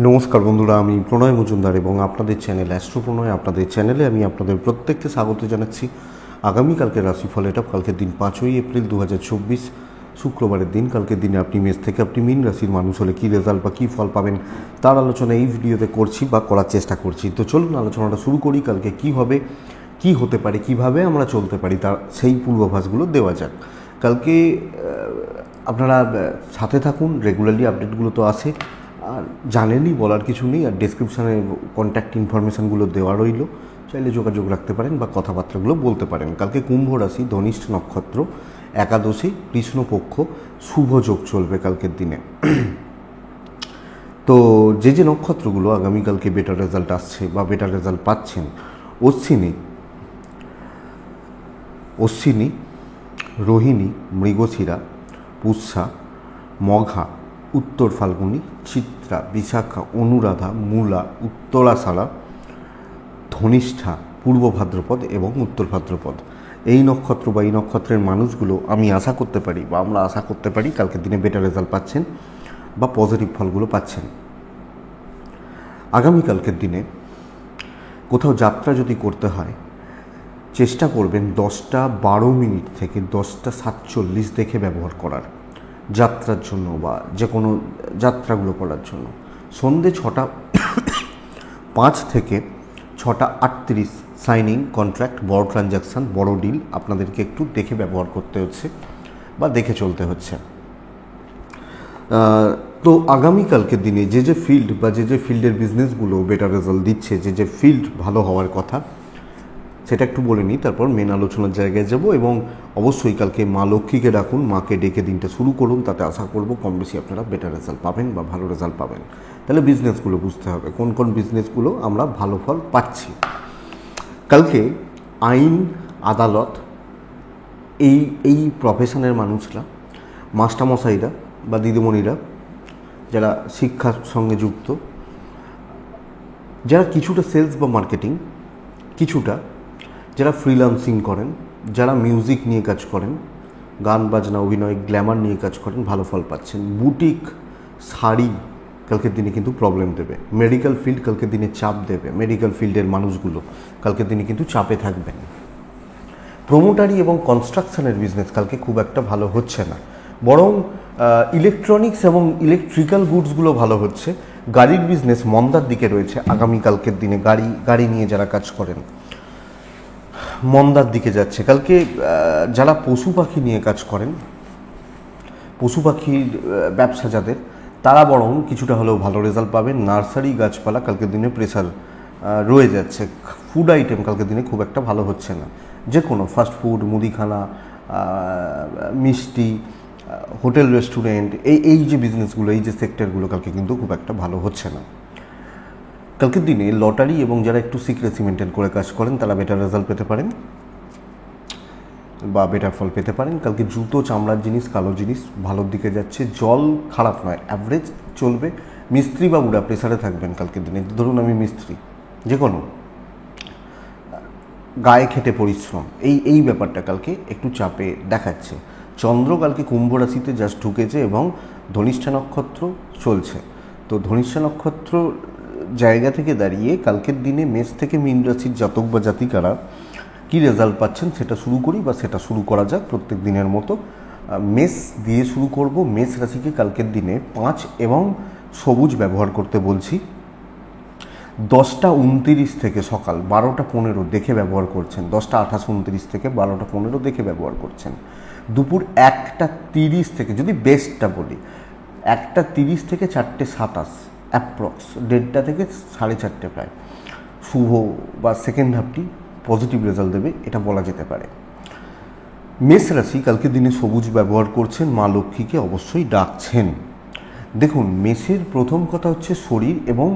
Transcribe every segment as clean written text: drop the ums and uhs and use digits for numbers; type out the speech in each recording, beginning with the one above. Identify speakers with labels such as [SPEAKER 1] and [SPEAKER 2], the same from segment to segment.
[SPEAKER 1] নমস্কার বন্ধুরা, আমি প্রণয় মজুমদার এবং আপনাদের চ্যানেল অ্যাস্ট্রো প্রণয় আপনাদের চ্যানেলে আমি আপনাদের প্রত্যেককে স্বাগত জানাচ্ছি। আগামীকালকের রাশিফল এটা কালকের দিন 5ই এপ্রিল 2024 শুক্রবারের দিন। কালকের দিনে আপনি মেষ থেকে আপনি মীন রাশির মানুষ হলে কী রেজাল্ট বা কী ফল পাবেন তার আলোচনা এই ভিডিওতে করছি বা করার চেষ্টা করছি। তো চলুন আলোচনাটা শুরু করি। কালকে কী হবে, কী হতে পারে, কিভাবে আমরা চলতে পারি তার সেই পূর্বাভাসগুলো দেওয়া যাক। কালকে আপনারা সাথে থাকুন, রেগুলারলি আপডেটগুলো তো আসে, আর জানেনই বলার কিছু নেই। আর ডেসক্রিপশানে কন্ট্যাক্ট ইনফরমেশানগুলো দেওয়া রইল, চাইলে যোগাযোগ রাখতে পারেন বা কথাবার্তাগুলো বলতে পারেন। কালকে কুম্ভ রাশি, ধনিষ্ঠ নক্ষত্র, একাদশী, কৃষ্ণপক্ষ, শুভ যোগ চলবে কালকের দিনে। তো যে নক্ষত্রগুলো আগামীকালকে বেটার রেজাল্ট আসছে বা বেটার রেজাল্ট পাচ্ছেন: অশ্বিনী, রোহিণী, মৃগশিরা, পুষ্যা, মঘা, উত্তর ফাল্গুনী, চিত্রা, বিশাখা, অনুরাধা, মূলা, উত্তরাষাঢ়া, ধনিষ্ঠা, পূর্ব ভাদ্রপদ এবং উত্তর ভাদ্রপদ। এই নক্ষত্র বা এই নক্ষত্রের মানুষগুলো আমি আশা করতে পারি বা আমরা আশা করতে পারি কালকের দিনে বেটার রেজাল্ট পাচ্ছেন বা পজিটিভ ফলগুলো পাচ্ছেন। আগামীকালকের দিনে কোথাও যাত্রা যদি করতে হয়, চেষ্টা করবেন 10:12 থেকে 10:47 দেখে ব্যবহার করার যাত্রার জন্য বা যে কোনো যাত্রাগুলো করার জন্য। সন্ধে 6:05 থেকে 6:38 সাইনিং, কন্ট্রাক্ট, বড় ট্রানজ্যাকশান, বড় ডিল আপনাদেরকে একটু দেখে ব্যবহার করতে হচ্ছে বা দেখে চলতে হচ্ছে। তো আগামীকালকের দিনে যে ফিল্ড বা যে ফিল্ডের বিজনেসগুলো বেটার রেজাল্ট দিচ্ছে, যে ফিল্ড ভালো হওয়ার কথা, সেটা একটু বলে নিই, তারপর মেন আলোচনার জায়গায় যাব। এবং অবশ্যই কালকে মা লক্ষ্মীকে ডাকুন, মাকে ডেকে দিনটা শুরু করুন, তাতে আশা করব কম বেশি আপনারা বেটার রেজাল্ট পাবেন বা ভালো রেজাল্ট পাবেন। তাহলে বিজনেসগুলো বুঝতে হবে কোন কোন বিজনেসগুলো আমরা ভালো ফল পাচ্ছি। কালকে আইন, আদালত, এই প্রফেশনের মানুষরা, মাস্টারমশাইরা বা দিদিমণিরা, যারা শিক্ষার সঙ্গে যুক্ত, যারা কিছুটা সেলস বা মার্কেটিং, কিছুটা যারা ফ্রিল্যান্সিং করেন, যারা মিউজিক নিয়ে কাজ করেন, গান বাজনা, অভিনয়, গ্ল্যামার নিয়ে কাজ করেন, ভালো ফল পাচ্ছেন। বুটিক, শাড়ি কালকের দিনে কিন্তু প্রবলেম দেবে। মেডিকেল ফিল্ড কালকের দিনে চাপ দেবে, মেডিকেল ফিল্ডের মানুষগুলো কালকের দিনে কিন্তু চাপে থাকবেন। প্রোমোটারি এবং কনস্ট্রাকশনের বিজনেস কালকে খুব একটা ভালো হচ্ছে না, বরং ইলেকট্রনিক্স এবং ইলেকট্রিক্যাল গুডসগুলো ভালো হচ্ছে। গাড়ির বিজনেস মন্দার দিকে রয়েছে আগামীকালকের দিনে। গাড়ি নিয়ে যারা কাজ করেন মন্দার দিকে যাচ্ছে। কালকে যারা পশু পাখি নিয়ে কাজ করেন, পশু পাখির ব্যবসা যাদের, তারা বরং কিছুটা হলেও ভালো রেজাল্ট পাবেন। নার্সারি, গাছপালা কালকের দিনে প্রেসার রয়ে যাচ্ছে। ফুড আইটেম কালকের দিনে খুব একটা ভালো হচ্ছে না, যে কোনো ফাস্ট ফুড, মুদিখানা, মিষ্টি, হোটেল, রেস্টুরেন্ট, এই যে বিজনেসগুলো, এই যে সেক্টরগুলো কালকে কিন্তু খুব একটা ভালো হচ্ছে না। কালকের দিনে লটারি এবং যারা একটু সিক্রেসি মেনটেন করে কাজ করেন তারা বেটার রেজাল্ট পেতে পারেন বা বেটার ফল পেতে পারেন। কালকে জুতো, চামড়ার জিনিস, কালো জিনিস ভালোর দিকে যাচ্ছে। জল খারাপ নয়, অ্যাভারেজ চলবে। মিস্ত্রি বাবুরা প্রেসারে থাকবেন কালকের দিনে। ধরুন আমি মিস্ত্রি, যে কোনো গায়ে খেটে পরিশ্রম, এই ব্যাপারটা কালকে একটু চাপে দেখাচ্ছে। চন্দ্র কালকে কুম্ভ রাশিতে জাস্ট ঢুকেছে এবং ধনিষ্ঠা নক্ষত্র চলছে। তো ধনিষ্ঠা নক্ষত্র জায়গা থেকে দাঁড়িয়ে কালকের দিনে মেষ থেকে মীন রাশির জাতক বা জাতিকারা কী রেজাল্ট পাচ্ছেন সেটা শুরু করি বা সেটা শুরু করা যাক প্রত্যেক দিনের মতো। মেষ দিয়ে শুরু করব। মেষ রাশিকে কালকের দিনে 5 এবং সবুজ ব্যবহার করতে বলছি। 10:29 থেকে সকাল 12:15 দেখে ব্যবহার করছেন। 10:28-29 থেকে 12:15 দেখে ব্যবহার করছেন। দুপুর 1:30 থেকে, যদি বেস্টটা বলি, 1:30 থেকে 4:27 অ্যাপ্রক্স, 1:30 থেকে 4:30 প্রায় শুভ বা সেকেন্ড হাফটি পজিটিভ রেজাল্ট দেবে, এটা বলা যেতে পারে। মেষ রাশি কালকে দিনে সবুজ ব্যবহার করছেন, মা লক্ষ্মীকে অবশ্যই ডাকছেন। দেখুন, মেষের প্রথম কথা হচ্ছে শরীর এবং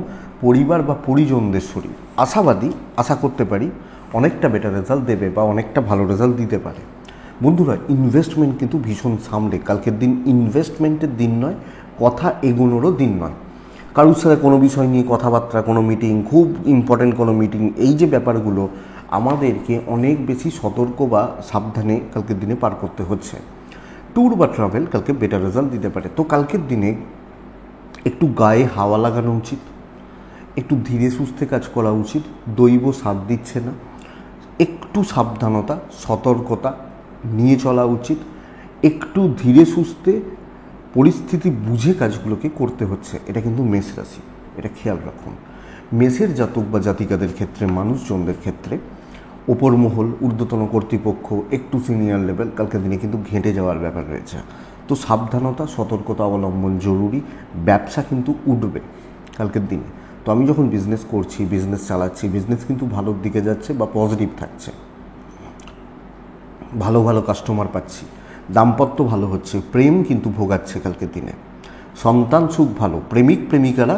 [SPEAKER 1] পরিবার বা পরিজনদের শরীর। আশাবাদী, আশা করতে পারি অনেকটা বেটার রেজাল্ট দেবে বা অনেকটা ভালো রেজাল্ট দিতে পারে। বন্ধুরা, ইনভেস্টমেন্ট কিন্তু ভীষণ সামনে। কালকের দিন ইনভেস্টমেন্টের দিন নয়, কথা এগোনোরও দিন নয়। কারোর সাথে কোনো বিষয় নিয়ে কথাবার্তা, কোনো মিটিং, খুব ইম্পর্টেন্ট কোনো মিটিং, এই যে ব্যাপারগুলো আমাদেরকে অনেক বেশি সতর্ক বা সাবধানে কালকের দিনে পার করতে হচ্ছে। ট্যুর বা ট্রাভেল কালকে বেটার রেজাল্ট দিতে পারে। তো কালকের দিনে একটু গায়ে হাওয়া লাগানো উচিত, একটু ধীরে সুস্থে কাজ করা উচিত, দৈব সাথ দিচ্ছে না, একটু সাবধানতা সতর্কতা নিয়ে চলা উচিত, একটু ধীরে সুস্থে পরিস্থিতি বুঝে কাজগুলোকে করতে হচ্ছে। এটা কিন্তু মেষ রাশি, এটা খেয়াল রাখুন। মেষের জাতক বা জাতিকাদের ক্ষেত্রে, মানুষজনদের ক্ষেত্রে ওপর মহল, ঊর্ধ্বতন কর্তৃপক্ষ, একটু সিনিয়র লেভেল কালকের দিনে কিন্তু ঘেঁটে যাওয়ার ব্যাপার রয়েছে। তো সাবধানতা সতর্কতা অবলম্বন জরুরি। ব্যবসা কিন্তু উঠবে কালকের দিনে। তো আমি যখন বিজনেস করছি, বিজনেস চালাচ্ছি, বিজনেস কিন্তু ভালোর দিকে যাচ্ছে বা পজিটিভ থাকছে, ভালো ভালো কাস্টমার পাচ্ছি, দাম্পত্য ভালো হচ্ছে, প্রেম কিন্তু ভোগাচ্ছে কালকের দিনে, সন্তান সুখ ভালো, প্রেমিক প্রেমিকারা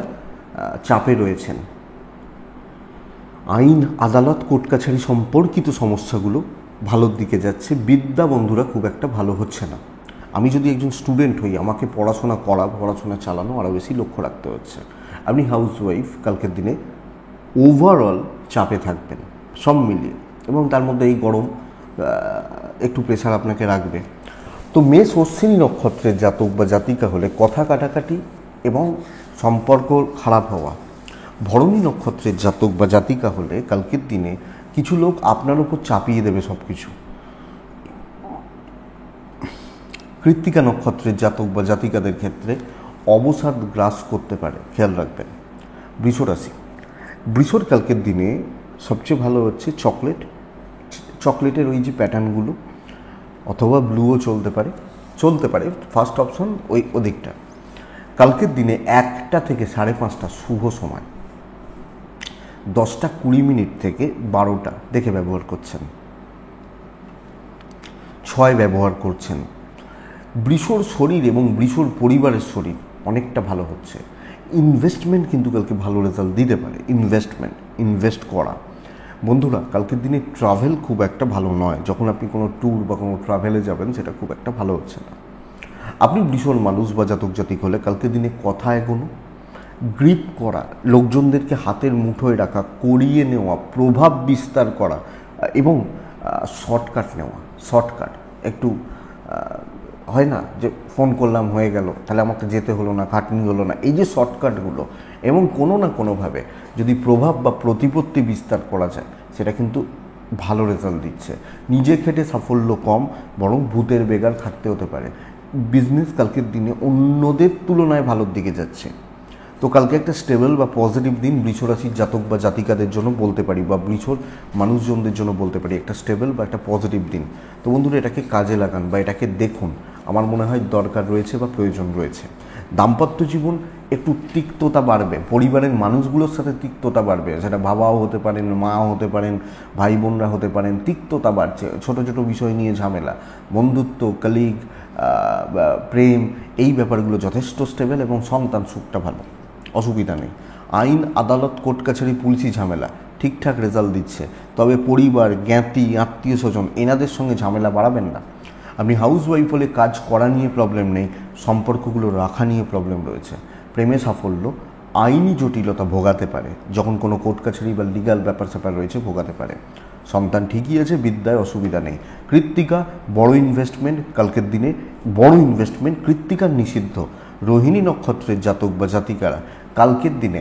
[SPEAKER 1] চাপে রয়েছেন, আইন আদালত কোর্ট কাছারি সম্পর্কিত সমস্যাগুলো ভালোর দিকে যাচ্ছে, বিদ্যা বন্ধুরা খুব একটা ভালো হচ্ছে না। আমি যদি একজন স্টুডেন্ট হই, আমাকে পড়াশোনা করা, পড়াশোনা চালানো আরও বেশি লক্ষ্য রাখতে হচ্ছে। আপনি হাউস ওয়াইফ, কালকের দিনে ওভারঅল চাপে থাকবেন সব মিলিয়ে, এবং তার মধ্যে এই গরম একটু প্রেশার আপনাকে রাখবে। তো মেষ অশ্বিনী নক্ষত্রের জাতক বা জাতিকা হলে কথা কাটাকাটি এবং সম্পর্ক খারাপ হওয়া। ভরণী নক্ষত্রের জাতক বা জাতিকা হলে কালকের দিনে কিছু লোক আপনার উপর চাপিয়ে দেবে সব কিছু। কৃত্তিকা নক্ষত্রের জাতক বা জাতিকাদের ক্ষেত্রে অবসাদ গ্রাস করতে পারে, খেয়াল রাখবেন। বৃষ রাশি, বৃষর কালকের দিনে সবচেয়ে ভালো হচ্ছে চকলেটের ওই যে প্যাটার্নগুলো, অথবা ব্লুও চলতে পারে ফার্স্ট অপশন ওই ওদিকটা। কালকের দিনে 1টা থেকে 5:30 শুভ সময়, 10:20 থেকে 12টা দেখে ব্যবহার করছেন, 6 ব্যবহার করছেন। বৃষর শরীর এবং বৃষর পরিবারের শরীর অনেকটা ভালো হচ্ছে। ইনভেস্টমেন্ট কিন্তু কালকে ভালো রেজাল্ট দিতে পারে। ইনভেস্ট করা। বন্ধুরা, কালকের দিনে ট্রাভেল খুব একটা ভালো নয়। যখন আপনি কোনো ট্যুর বা কোনো ট্রাভেলে যাবেন, সেটা খুব একটা ভালো হচ্ছে না। আপনি বৃষর মানুষ বা জাতক জাতিক হলে কালকের দিনে কথা এগোনো, গ্রিপ করা, লোকজনদেরকে হাতের মুঠোয় রাখা, করিয়ে নেওয়া, প্রভাব বিস্তার করা এবং শর্টকাট নেওয়া। একটু হয় না যে ফোন করলাম হয়ে গেল, তাহলে আমাকে যেতে হলো না, খাটনি হলো না, এই যে শর্টকাটগুলো, এবং কোনো না কোনোভাবে যদি প্রভাব বা প্রতিপত্তি বিস্তার করা যায়, সেটা কিন্তু ভালো রেজাল্ট দিচ্ছে। নিজে খেটে সাফল্য কম, বরং ভূতের বেগার খাটতে হতে পারে। বিজনেস কালকের দিনে অন্যদের তুলনায় ভালোর দিকে যাচ্ছে। তো কালকে একটা স্টেবল বা পজিটিভ দিন বৃষ রাশির জাতক বা জাতিকাদের জন্য বলতে পারি, বা বৃষর মানুষজনদের জন্য বলতে পারি, একটা স্টেবল বা একটা পজিটিভ দিন। তো বন্ধুরা, এটাকে কাজে লাগান বা এটাকে দেখুন, আমার মনে হয় দরকার রয়েছে বা প্রয়োজন রয়েছে। দাম্পত্য জীবন একটু তিক্ততা বাড়বে, পরিবারের মানুষগুলোর সাথে তিক্ততা বাড়বে, সেটা বাবাও হতে পারেন, মাও হতে পারেন, ভাই বোনরা হতে পারেন, তিক্ততা বাড়ছে, ছোট ছোট বিষয় নিয়ে ঝামেলা, বন্ধুত্ব, কলিগ, প্রেম, এই ব্যাপারগুলো যথেষ্ট স্টেবল, এবং সন্তান সুখটা ভালো, অসুবিধা নেই। আইন আদালত কোর্ট কাছারি পুলিশি ঝামেলা ঠিকঠাক রেজাল্ট দিচ্ছে। তবে পরিবার, জ্ঞাতি, আত্মীয় স্বজন, এনাদের সঙ্গে ঝামেলা বাড়াবেন না। আপনি হাউস ওয়াইফ হলে কাজ করা নিয়ে প্রবলেম নেই, সম্পর্কগুলো রাখা নিয়ে প্রবলেম রয়েছে। প্রেমে সাফল্য, আইনি জটিলতা ভোগাতে পারে, যখন কোনো কোর্ট কাছারি বা লিগাল ব্যাপার স্যাপার রয়েছে ভোগাতে পারে। সন্তান ঠিকই আছে, বিদ্যায় অসুবিধা নেই। কৃত্তিকা, বড় ইনভেস্টমেন্ট কালকের দিনে, কৃত্তিকার নিষিদ্ধ। রোহিণী নক্ষত্রের জাতক বা জাতিকারা কালকের দিনে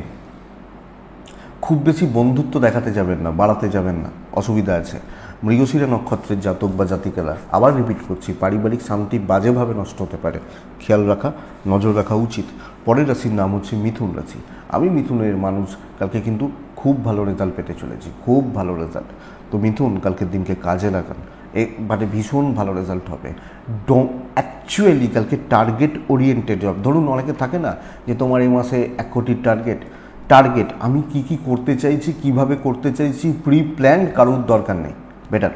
[SPEAKER 1] খুব বেশি বন্ধুত্ব দেখাতে যাবেন না, বাড়াতে যাবেন না, অসুবিধা আছে। মৃগশিরা নক্ষত্রের জাতক বা জাতিকারা, আবার রিপিট করছি, পারিবারিক শান্তি বাজেভাবে নষ্ট হতে পারে, খেয়াল রাখা, নজর রাখা উচিত। পরের রাশির নাম হচ্ছে মিথুন রাশি। আমি মিথুনের মানুষ, কালকে কিন্তু খুব ভালো রেজাল্ট পেতে চলেছি, খুব ভালো রেজাল্ট। তো মিথুন, কালকের দিনকে কাজে লাগান, মানে ভীষণ ভালো রেজাল্ট হবে। অ্যাকচুয়ালি কালকে টার্গেট ওরিয়েন্টেড জব। ধরুন অনেকে থাকে না যে তোমার এই মাসে 1 কোটির টার্গেট আমি কি করতে চাইছি, কিভাবে করতে চাইছি, প্রি প্ল্যান কারোর দরকার নেই। বেটার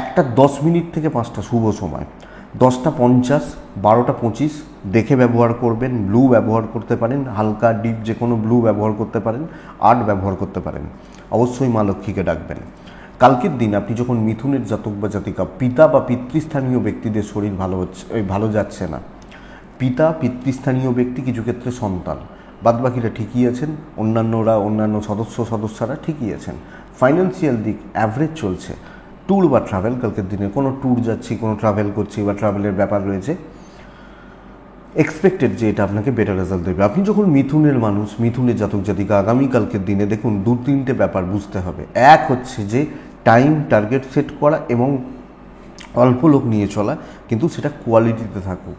[SPEAKER 1] একটা 10 মিনিট থেকে 5টা শুভ সময়, 10:50, 12:25 দেখে ব্যবহার করবেন। ব্লু ব্যবহার করতে পারেন, হালকা ডিপ যে কোনো ব্লু ব্যবহার করতে পারেন, 8 ব্যবহার করতে পারেন। অবশ্যই মা লক্ষ্মীকে ডাকবেন। কালকের দিন আপনি যখন মিথুনের জাতক বা জাতিকা, পিতা বা পিতৃস্থানীয় ব্যক্তিদের শরীর ভালো যাচ্ছে না, পিতা পিতৃস্থানীয় ব্যক্তি, কিছু ক্ষেত্রে সন্তান, বাদবাকিরা ঠিকই আছেন, অন্যান্য সদস্যরা ঠিকই আছেন। ফাইন্যান্সিয়াল দিক অ্যাভারেজ চলছে। ট্যুর বা ট্রাভেল কালকের দিনে, কোনো ট্যুর যাচ্ছি, কোনো ট্রাভেল করছি বা ট্রাভেলের ব্যাপার রয়েছে, এক্সপেক্টেড যে এটা আপনাকে বেটার রেজাল্ট দেবে। আপনি যখন মিথুনের মানুষ, মিথুনের জাতক জাতিকা, আগামীকালকের দিনে দেখুন 2-3টে ব্যাপার বুঝতে হবে। এক হচ্ছে যে টাইম টার্গেট সেট করা এবং অল্প লোক নিয়ে চলা, কিন্তু সেটা কোয়ালিটিতে থাকুক।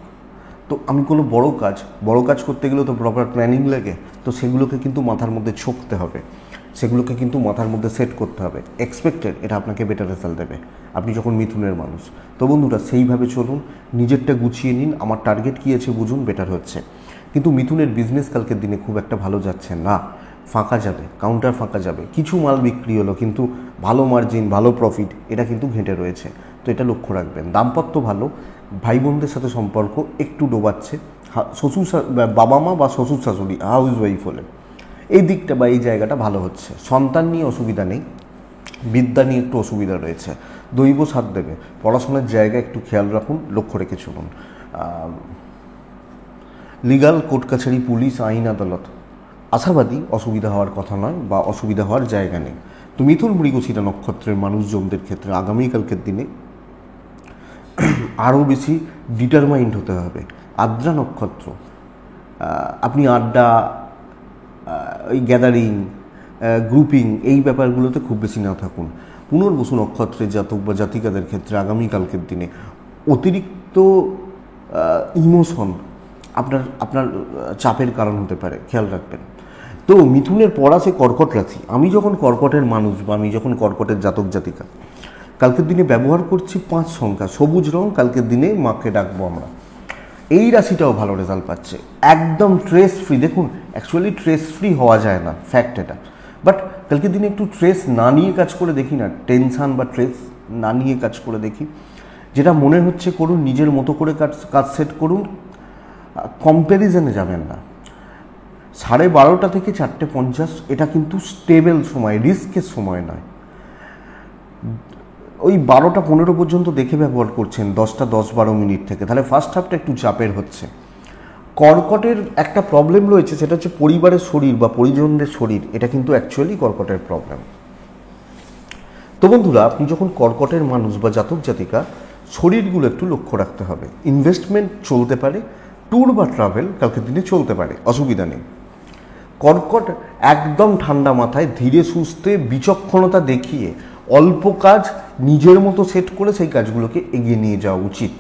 [SPEAKER 1] তো আমি কোনো বড় কাজ করতে গেলেও তো প্রপার প্ল্যানিং লাগে, তো সেগুলোকে কিন্তু মাথার মধ্যে ছকতে হবে, সেগুলোকে কিন্তু মাথার মধ্যে সেট করতে হবে। এক্সপেক্টেড এটা আপনাকে বেটার রেজাল্ট দেবে আপনি যখন মিথুনের মানুষ। তো বন্ধুরা সেইভাবে চলুন, নিজেরটা গুছিয়ে নিন, আমার টার্গেট কী আছে বুঝুন, বেটার হচ্ছে। কিন্তু মিথুনের বিজনেস কালকের দিনে খুব একটা ভালো যাচ্ছে না, ফাঁকা যাবে, কাউন্টার ফাঁকা যাবে, কিছু মাল বিক্রি হলো কিন্তু ভালো মার্জিন, ভালো প্রফিট এটা কিন্তু ঘেঁটে রয়েছে, তো এটা লক্ষ্য রাখবেন। দাম্পত্য ভালো, ভাই বোনদের সাথে সম্পর্ক একটু ডোবাচ্ছে, বাবা মা বা শ্বশুর শাশুড়ি হাউস ওয়াইফ হলে এই দিকটা বা এই জায়গাটা ভালো হচ্ছে। সন্তান নিয়ে অসুবিধা নেই, বিদ্যা নিয়ে একটু অসুবিধা রয়েছে, দৈব সাথ দেবে। পড়াশোনার জায়গা একটু খেয়াল রাখুন, লক্ষ্য রেখে চলুন। লিগাল, কোর্ট কাছারি, পুলিশ, আইন আদালত আশাবাদী, অসুবিধা হওয়ার কথা নয় বা অসুবিধা হওয়ার জায়গা নেই। তো মিথুন মৃগশিরা নক্ষত্রের মানুষজনদের ক্ষেত্রে আগামীকালকের দিনে আরও বেশি ডিটারমাইন্ড হতে হবে। আদ্রা নক্ষত্র, আপনি আড্ডা, ওই গ্যাদারিং, গ্রুপিং এই ব্যাপারগুলোতে খুব বেশি না থাকুন। পুনর্বসু নক্ষত্রের জাতক বা জাতিকাদের ক্ষেত্রে আগামীকালকের দিনে অতিরিক্ত ইমোশন আপনার চাপের কারণ হতে পারে, খেয়াল রাখবেন। তো মিথুনের পর আছে কর্কট রাশি। আমি যখন কর্কটের মানুষ বা আমি যখন কর্কটের জাতক জাতিকা, কালকের দিনে ব্যবহার করছি 5 সংখ্যা, সবুজ রং, কালকের দিনে মাকে ডাকবো আমরা। এই রাশিটাও ভালো রেজাল্ট পাচ্ছে, একদম ট্রেস ফ্রি। দেখুন অ্যাকচুয়ালি ট্রেস ফ্রি হওয়া যায় না, ফ্যাক্ট এটা, বাট কালকের দিনে একটু ট্রেস না নিয়ে কাজ করে দেখি না, টেনশান বা ট্রেস না নিয়ে কাজ করে দেখি, যেটা মনে হচ্ছে করুন, নিজের মতো করে কাজ সেট করুন, কম্প্যারিজনে যাবেন না। 12:30 থেকে 4:50 এটা কিন্তু স্টেবল সময়, রিস্কের সময় নয়। ওই 12:15 পর্যন্ত দেখে ব্যবহার করছেন, 10:10-12 মিনিট থেকে, তাহলে ফার্স্ট হাফটা একটু চাপের হচ্ছে। কর্কটের একটা প্রবলেম রয়েছে, সেটা হচ্ছে পরিবারের শরীর বা পরিজনদের শরীর, এটা কিন্তু অ্যাকচুয়ালি কর্কটের প্রবলেম। তো বন্ধুরা, আপনি যখন কর্কটের মানুষ বা জাতক জাতিকা, শরীরগুলো একটু লক্ষ্য রাখতে হবে। ইনভেস্টমেন্ট চলতে পারে, ট্যুর বা ট্রাভেল কালকের দিনে চলতে পারে, অসুবিধা নেই। কর্কট একদম ঠান্ডা মাথায়, ধীরে সুস্থে, বিচক্ষণতা দেখিয়ে অল্প কাজ নিজের মতো সেট করে সেই কাজগুলোকে এগিয়ে নিয়ে যাওয়া উচিত।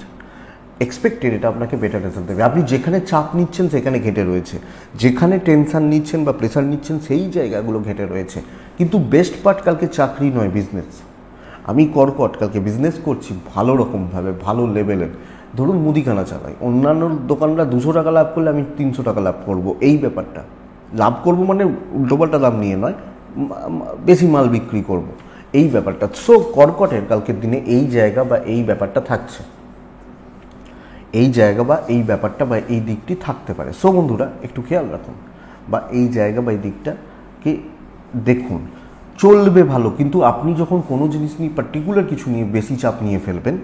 [SPEAKER 1] এক্সপেক্টেড এটা আপনাকে বেটার রেজাল্ট দেবে। আপনি যেখানে চাপ নিচ্ছেন সেখানে ঘেটে রয়েছে, যেখানে টেনশন নিচ্ছেন বা প্রেশার নিচ্ছেন সেই জায়গাগুলো ঘেটে রয়েছে, কিন্তু বেস্ট পার্ট কালকে চাকরি নয়, বিজনেস। আমি কর্কট কালকে বিজনেস করছি ভালো রকমভাবে, ভালো লেভেলের। ধরুন মুদিখানা চালাই, অন্যান্য দোকানরা 200 টাকা লাভ করলে আমি 300 টাকা লাভ করব, এই ব্যাপারটা লাভ করব মানে উল্টোপাল্টা দাম নিয়ে নয়, বেশি মাল বিক্রি করব, এই ব্যাপারটা। সো কর্কটের কালকের দিনে এই জায়গা বা এই ব্যাপারটা থাকছে, এই জায়গা বা এই ব্যাপারটা বা এই দিকটি থাকতে পারে। সো বন্ধুরা একটু খেয়াল রাখুন, বা এই জায়গা বা এই দিকটাকে দেখুন, চলবে ভালো। কিন্তু আপনি যখন কোনো জিনিস নিয়ে, পার্টিকুলার কিছু নিয়ে বেশি চাপ নিয়ে ফেলবেন,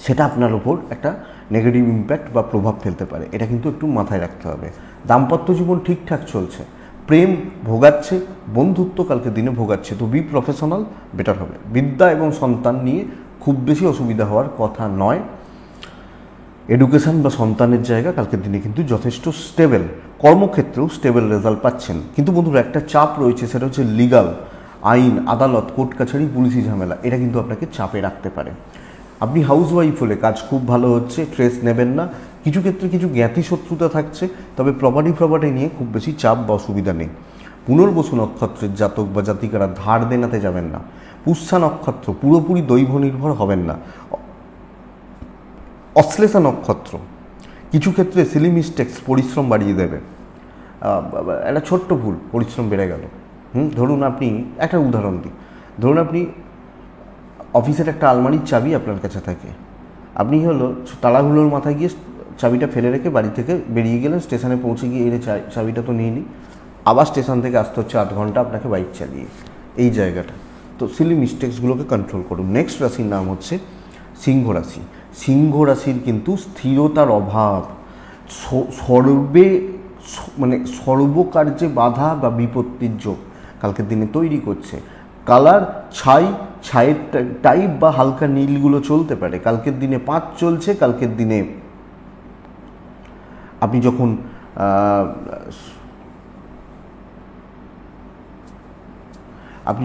[SPEAKER 1] সেটা আপনার ওপর একটা নেগেটিভ ইম্প্যাক্ট বা প্রভাব ফেলতে পারে, এটা কিন্তু একটু মাথায় রাখতে হবে। দাম্পত্য জীবন ঠিকঠাক চলছে, প্রেম ভোগাচ্ছে, বন্ধুত্ব কালকে দিনে ভোগাচ্ছে, তো বি প্রফেশনাল, বেটার হবে। বিদ্যা এবং সন্তান নিয়ে খুব বেশি অসুবিধা হওয়ার কথা নয়। এডুকেশন বা সন্তানের জায়গা কালকের দিনে কিন্তু যথেষ্ট স্টেবল, কর্মক্ষেত্রেও স্টেবল রেজাল্ট পাচ্ছেন। কিন্তু বন্ধুরা একটা চাপ রয়েছে, সেটা হচ্ছে লিগাল, আইন আদালত, কোর্ট কাছারি, পুলিশি ঝামেলা, এটা কিন্তু আপনাকে চাপে রাখতে পারে। আপনি হাউস ওয়াইফ হলে কাজ খুব ভালো হচ্ছে, স্ট্রেস নেবেন না। কিছু ক্ষেত্রে কিছু জ্ঞাতি শত্রুতা থাকছে, তবে প্রপার্টি নিয়ে খুব বেশি চাপ বা অসুবিধা নেই। পুনর্বসু নক্ষত্রের জাতক বা জাতিকারা ধার দেনাতে যাবেন না। পুষ্যা নক্ষত্র পুরোপুরি দৈব নির্ভর হবেন না। অশ্লেষা নক্ষত্র কিছু ক্ষেত্রে সিলি মিস্টেক্স পরিশ্রম বাড়িয়ে দেবে, একটা ছোট্ট ভুল পরিশ্রম বেড়ে গেল। ধরুন আপনি একটা উদাহরণ দিই, ধরুন আপনি অফিসের একটা আলমারির চাবি আপনার কাছে থাকে, আপনি হলো তালাগুলোর মাথায় গিয়ে চাবিটা ফেলে রেখে বাড়ি থেকে বেরিয়ে গেলেন, স্টেশনে পৌঁছে গিয়ে এনে চাবিটা তো নিয়ে নিই, আবার স্টেশন থেকে আসতে হচ্ছে 8 ঘন্টা আপনাকে বাইক চালিয়ে, এই জায়গাটা। তো সিলি মিস্টেক্সগুলোকে কন্ট্রোল করুন। নেক্সট রাশির নাম হচ্ছে সিংহ রাশি। সিংহ রাশির কিন্তু স্থিরতার অভাব, সর্বকার্যে বাধা বা বিপত্তির যোগ কালকের দিনে তৈরি করছে। কালার ছায়ের টাইপ বা হালকা নীলগুলো চলতে পারে। কালকের দিনে 5 চলছে, কালকের দিনে আপনি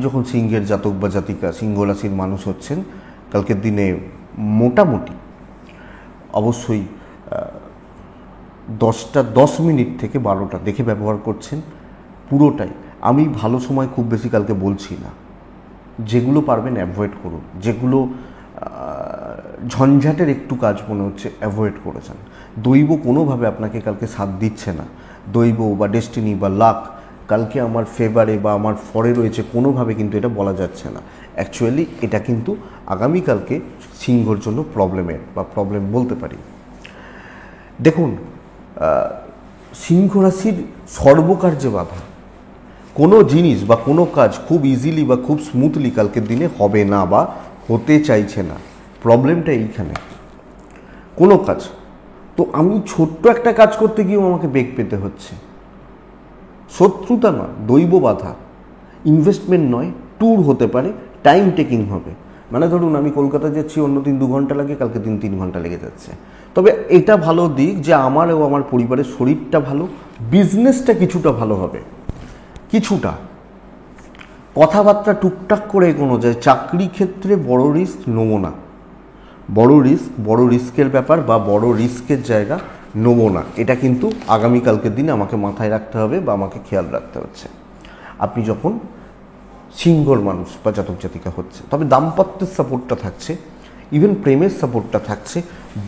[SPEAKER 1] যখন সিংহের জাতক বা জাতিকা, সিংহ রাশির মানুষ হচ্ছেন, কালকের দিনে মোটামুটি অবশ্যই 10:10 থেকে 12টা দেখে ব্যবহার করছেন পুরোটাই। আমি ভালো সময় খুব বেশি কালকে বলছি না, যেগুলো পারবেন অ্যাভয়েড করুন, যেগুলো ঝঞ্ঝাটের একটু কাজ মনে হচ্ছে অ্যাভয়েড করেছেন। দৈব কোনোভাবে আপনাকে কালকে সাথ দিচ্ছে না, দৈব বা ডেস্টিনি বা লাক কালকে আমার ফেভারে বা আমার ফরে রয়েছে কোনোভাবে কিন্তু এটা বলা যাচ্ছে না। অ্যাকচুয়ালি এটা কিন্তু আগামীকালকে সিংহর জন্য প্রবলেম বলতে পারি। দেখুন, সিংহ রাশির সর্বকার্যে বাধা, কোনো জিনিস বা কোনো কাজ খুব ইজিলি বা খুব স্মুথলি কালকের দিনে হবে না বা হতে চাইছে না। প্রবলেমটা এইখানে, কোনো কাজ। তো আমি ছোট্ট একটা কাজ করতে গিয়েও আমাকে বেগ পেতে হচ্ছে। শত্রুতা নয়, দৈব বাধা, ইনভেস্টমেন্ট নয়, ট্যুর হতে পারে, টাইম টেকিং হবে। মানে ধরুন আমি কলকাতা যাচ্ছি, অন্য দিন 2 ঘন্টা লাগে, কালকে দিন 3 ঘন্টা লেগে যাচ্ছে। তবে এটা ভালো দিক যে আমার ও আমার পরিবারের শরীরটা ভালো, বিজনেসটা কিছুটা ভালো হবে, কিছুটা কথাবার্তা টুকটাক করে এগোনো যায়। চাকরি ক্ষেত্রে বড় রিস্ক নেবো না, বড় রিস্কের ব্যাপার বা বড় রিস্কের জায়গা নেবো না, এটা কিন্তু আগামীকালকের দিনে আমাকে মাথায় রাখতে হবে বা আমাকে খেয়াল রাখতে হচ্ছে আপনি যখন সিংহর মানুষ বা জাতক জাতিকা হচ্ছে। তবে দাম্পত্যের সাপোর্টটা থাকছে, ইভেন প্রেমের সাপোর্টটা থাকছে,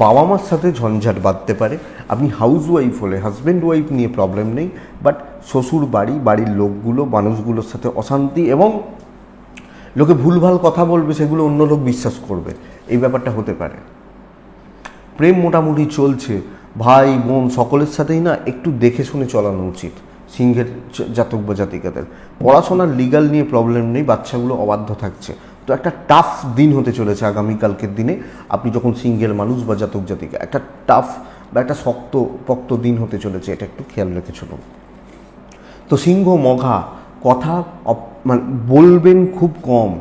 [SPEAKER 1] বাবা মার সাথে ঝঞ্ঝাট বাঁধতে পারে। আপনি হাউস ওয়াইফ হলে হাজব্যান্ড ওয়াইফ নিয়ে প্রবলেম নেই, বাট শ্বশুর বাড়ির লোকগুলো, মানুষগুলোর সাথে অশান্তি এবং লোকে ভুলভাল কথা বলবে, সেগুলো অন্য লোক বিশ্বাস করবে, এই ব্যাপারটা হতে পারে। প্রেম মোটামুটি চলছে, ভাই বোন সকলের সাথেই না একটু দেখে শুনে চলানো উচিত সিংহের জাতক বা জাতিকাদের। পড়াশোনার লিগাল নিয়ে প্রবলেম নেই, বাচ্চাগুলো অবাধ্য থাকছে। তো একটা টাফ দিন হতে চলেছে আগামীকালকের দিনে, আপনি যখন সিংহের মানুষ বা জাতক জাতিকা, একটা টাফ বা একটা শক্ত দিন হতে চলেছে, এটা একটু খেয়াল রেখে চলুন। তো সিংহ মঘা কথা মানে বলবেন খুব কম,